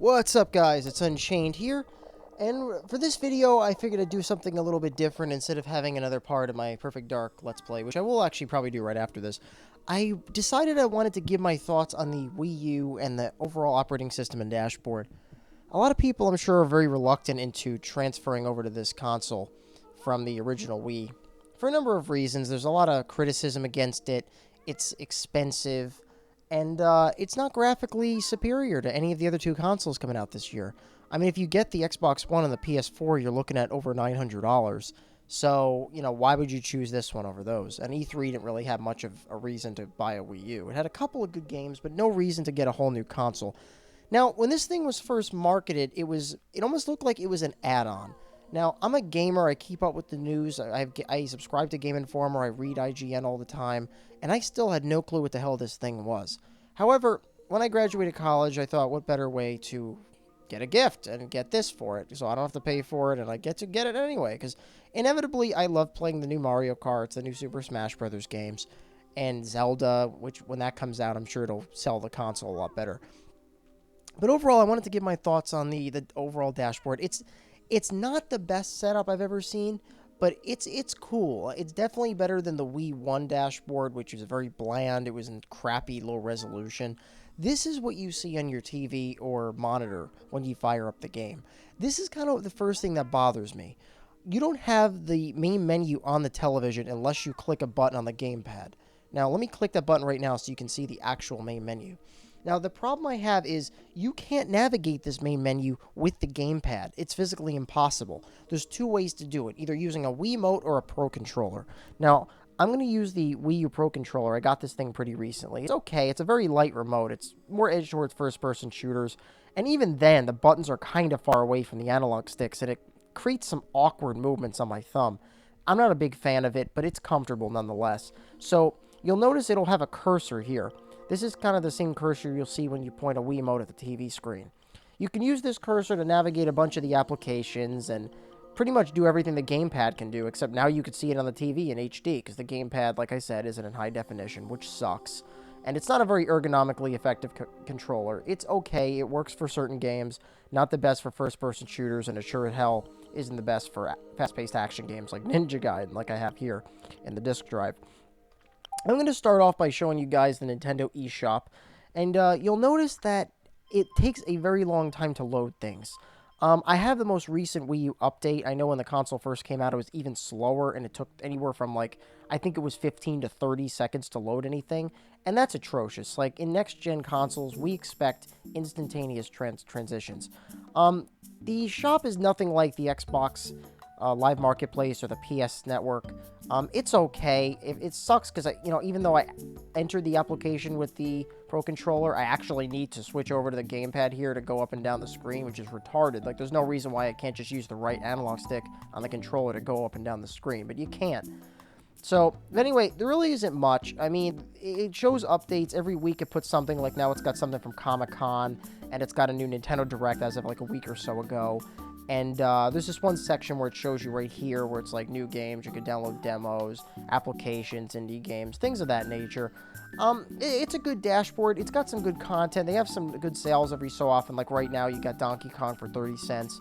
What's up, guys? It's Unchained here, and for this video I figured I'd do something a little bit different. Instead of having another part of my Perfect Dark Let's Play, which I will actually probably do right after this, I decided I wanted to give my thoughts on the Wii U and the overall operating system and dashboard. A lot of people, I'm sure, are very reluctant into transferring over to this console from the original Wii, for a number of reasons. There's a lot of criticism against it. It's expensive, and it's not graphically superior to any of the other two consoles coming out this year. I mean, if you get the Xbox One and the PS4, you're looking at over $900. So, why would you choose this one over those? And E3 didn't really have much of a reason to buy a Wii U. It had a couple of good games, but no reason to get a whole new console. Now, when this thing was first marketed, it almost looked like it was an add-on. Now, I'm a gamer. I keep up with the news. I subscribe to Game Informer. I read IGN all the time. And I still had no clue what the hell this thing was. However, when I graduated college, I thought, what better way to get a gift and get this for it? So I don't have to pay for it, and I get to get it anyway. Because inevitably, I love playing the new Mario Karts, the new Super Smash Brothers games, and Zelda, which when that comes out, I'm sure it'll sell the console a lot better. But overall, I wanted to give my thoughts on the overall dashboard. It's not the best setup I've ever seen, but it's cool. It's definitely better than the Wii 1 dashboard, which was very bland. It was in crappy low resolution. This is what you see on your TV or monitor when you fire up the game. This is kind of the first thing that bothers me. You don't have the main menu on the television unless you click a button on the gamepad. Now, let me click that button right now so you can see the actual main menu. Now, the problem I have is you can't navigate this main menu with the gamepad. It's physically impossible. There's two ways to do it, either using a Wiimote or a Pro Controller. Now, I'm going to use the Wii U Pro Controller. I got this thing pretty recently. It's okay. It's a very light remote. It's more edged towards first-person shooters. And even then, the buttons are kind of far away from the analog sticks, and it creates some awkward movements on my thumb. I'm not a big fan of it, but it's comfortable nonetheless. So, you'll notice it'll have a cursor here. This is kind of the same cursor you'll see when you point a Wiimote at the TV screen. You can use this cursor to navigate a bunch of the applications and pretty much do everything the gamepad can do, except now you can see it on the TV in HD, because the gamepad, like I said, isn't in high definition, which sucks. And it's not a very ergonomically effective controller. It's okay, it works for certain games, not the best for first-person shooters, and it sure as hell isn't the best for fast-paced action games like Ninja Gaiden, like I have here in the disk drive. I'm going to start off by showing you guys the Nintendo Eshop, and you'll notice that it takes a very long time to load things. I have the most recent Wii U update. I know when the console first came out, it was even slower, and it took anywhere from, I think it was 15 to 30 seconds to load anything, and that's atrocious. Like, in next-gen consoles, we expect instantaneous transitions. The shop is nothing like the Xbox Live Marketplace or the PS Network. It's okay. It sucks because, even though I entered the application with the Pro Controller, I actually need to switch over to the gamepad here to go up and down the screen, which is retarded. Like, there's no reason why I can't just use the right analog stick on the controller to go up and down the screen, but you can't. So, anyway, there really isn't much. I mean, it shows updates. Every week it puts something, like now it's got something from Comic-Con, and it's got a new Nintendo Direct as of like a week or so ago. And there's this one section where it shows you right here where it's like new games. You can download demos, applications, indie games, things of that nature. It's a good dashboard. It's got some good content. They have some good sales every so often. Like right now, you got Donkey Kong for 30 cents.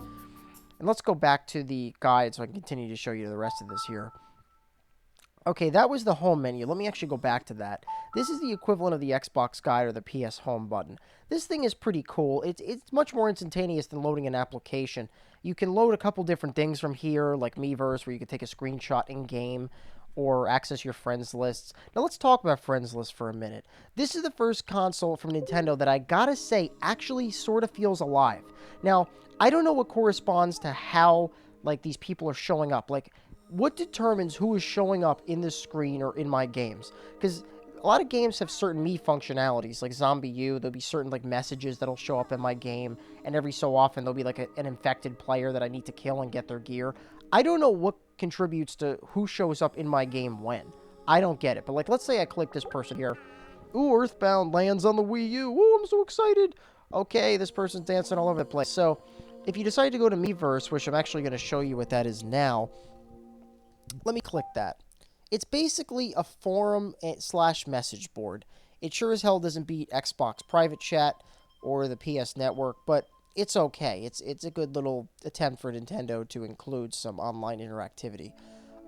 And let's go back to the guide so I can continue to show you the rest of this here. Okay, that was the home menu. Let me actually go back to that. This is the equivalent of the Xbox guide or the PS Home button. This thing is pretty cool. It's much more instantaneous than loading an application. You can load a couple different things from here, like miiverse, where you can take a screenshot in-game or access your friends lists. Now, let's talk about friends lists for a minute. This is the first console from Nintendo that I gotta say actually sort of feels alive. Now, I don't know what corresponds to how, these people are showing up. What determines who is showing up in this screen or in my games? Because a lot of games have certain me functionalities, like Zombie U. There'll be certain messages that'll show up in my game, and every so often there'll be an infected player that I need to kill and get their gear. I don't know what contributes to who shows up in my game when. I don't get it. But let's say I click this person here. Ooh, Earthbound lands on the Wii U. Ooh, I'm so excited. Okay, this person's dancing all over the place. So if you decide to go to miiverse, which I'm actually going to show you what that is now, let me click that. It's basically a forum / message board. It sure as hell doesn't beat Xbox Private Chat or the PS Network, but it's okay. It's a good little attempt for Nintendo to include some online interactivity.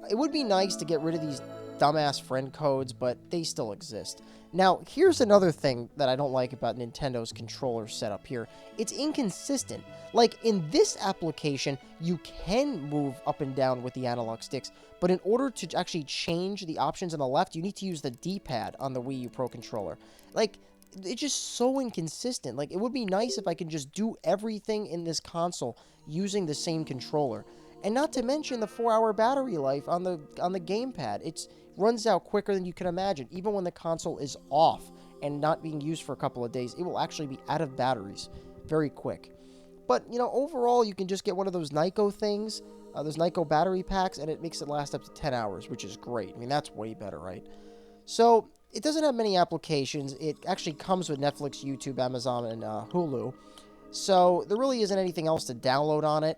It would be nice to get rid of these dumbass friend codes, but they still exist. Now, here's another thing that I don't like about Nintendo's controller setup here. It's inconsistent. Like, in this application, you can move up and down with the analog sticks, but in order to actually change the options on the left, you need to use the D-pad on the Wii U Pro controller. Like, it's just so inconsistent. Like, it would be nice if I could just do everything in this console using the same controller. And not to mention the 4-hour battery life on the gamepad. It runs out quicker than you can imagine. Even when the console is off and not being used for a couple of days, it will actually be out of batteries very quick. But, overall, you can just get one of those Nyko things, those Nyko battery packs, and it makes it last up to 10 hours, which is great. I mean, that's way better, right? So, it doesn't have many applications. It actually comes with Netflix, YouTube, Amazon, and Hulu. So, there really isn't anything else to download on it.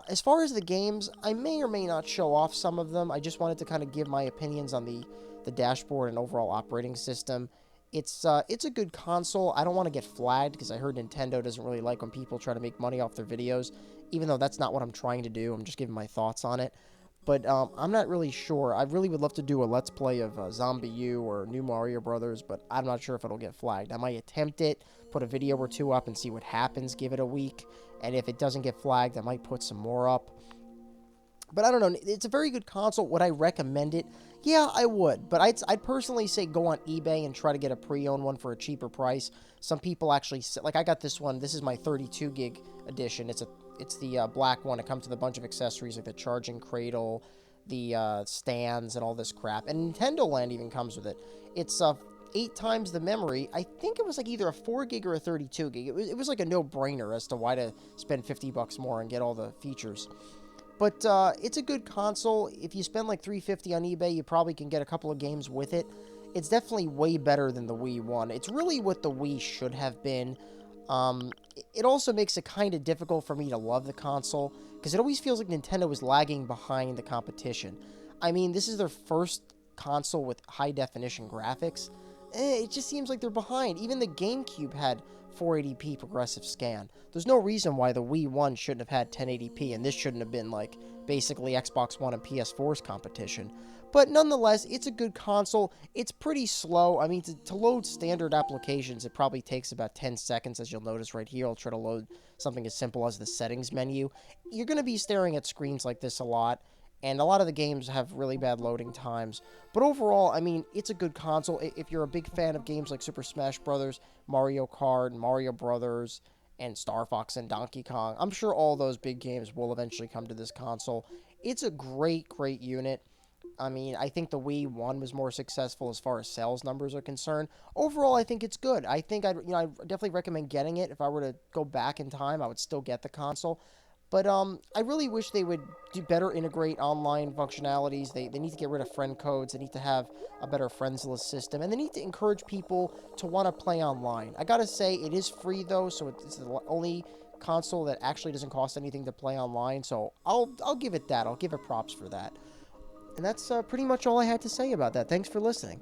As far as the games, I may or may not show off some of them. I just wanted to kind of give my opinions on the dashboard and overall operating system. It's a good console. I don't want to get flagged because I heard Nintendo doesn't really like when people try to make money off their videos, even though that's not what I'm trying to do. I'm just giving my thoughts on it. But I'm not really sure. I really would love to do a Let's Play of Zombie U or New Mario Brothers, but I'm not sure if it'll get flagged. I might attempt it, put a video or two up and see what happens, give it a week. And if it doesn't get flagged, I might put some more up. But I don't know. It's a very good console. Would I recommend it? Yeah, I would. But I'd personally say go on eBay and try to get a pre-owned one for a cheaper price. Some people actually... Like, I got this one. This is my 32 gig edition. It's the black one. It comes with a bunch of accessories like the charging cradle, the stands, and all this crap. And Nintendo Land even comes with it. It's 8 times the memory. I think it was like either a 4 gig or a 32 gig. It was like a no-brainer as to why to spend $50 more and get all the features. But it's a good console. If you spend like $350 on eBay, you probably can get a couple of games with it. It's definitely way better than the Wii 1. It's really what the Wii should have been. It also makes it kind of difficult for me to love the console, because it always feels like Nintendo is lagging behind the competition. I mean, this is their first console with high-definition graphics. It just seems like they're behind. Even the GameCube had 480p progressive scan. There's no reason why the Wii 1 shouldn't have had 1080p, and this shouldn't have been, like, basically Xbox One and PS4's competition. But nonetheless, it's a good console. It's pretty slow. I mean, to load standard applications, it probably takes about 10 seconds, as you'll notice right here. I'll try to load something as simple as the settings menu. You're going to be staring at screens like this a lot, and a lot of the games have really bad loading times. But overall, I mean, it's a good console. If you're a big fan of games like Super Smash Bros., Mario Kart, Mario Brothers, and Star Fox and Donkey Kong, I'm sure all those big games will eventually come to this console. It's a great, great unit. I mean, I think the Wii 1 was more successful as far as sales numbers are concerned. Overall, I think it's good. I think I definitely recommend getting it. If I were to go back in time, I would still get the console. But I really wish they would do better integrate online functionalities. They need to get rid of friend codes. They need to have a better friends list system. And they need to encourage people to want to play online. I gotta say, it is free, though, so it's the only console that actually doesn't cost anything to play online. So I'll give it that. I'll give it props for that. And that's pretty much all I had to say about that. Thanks for listening.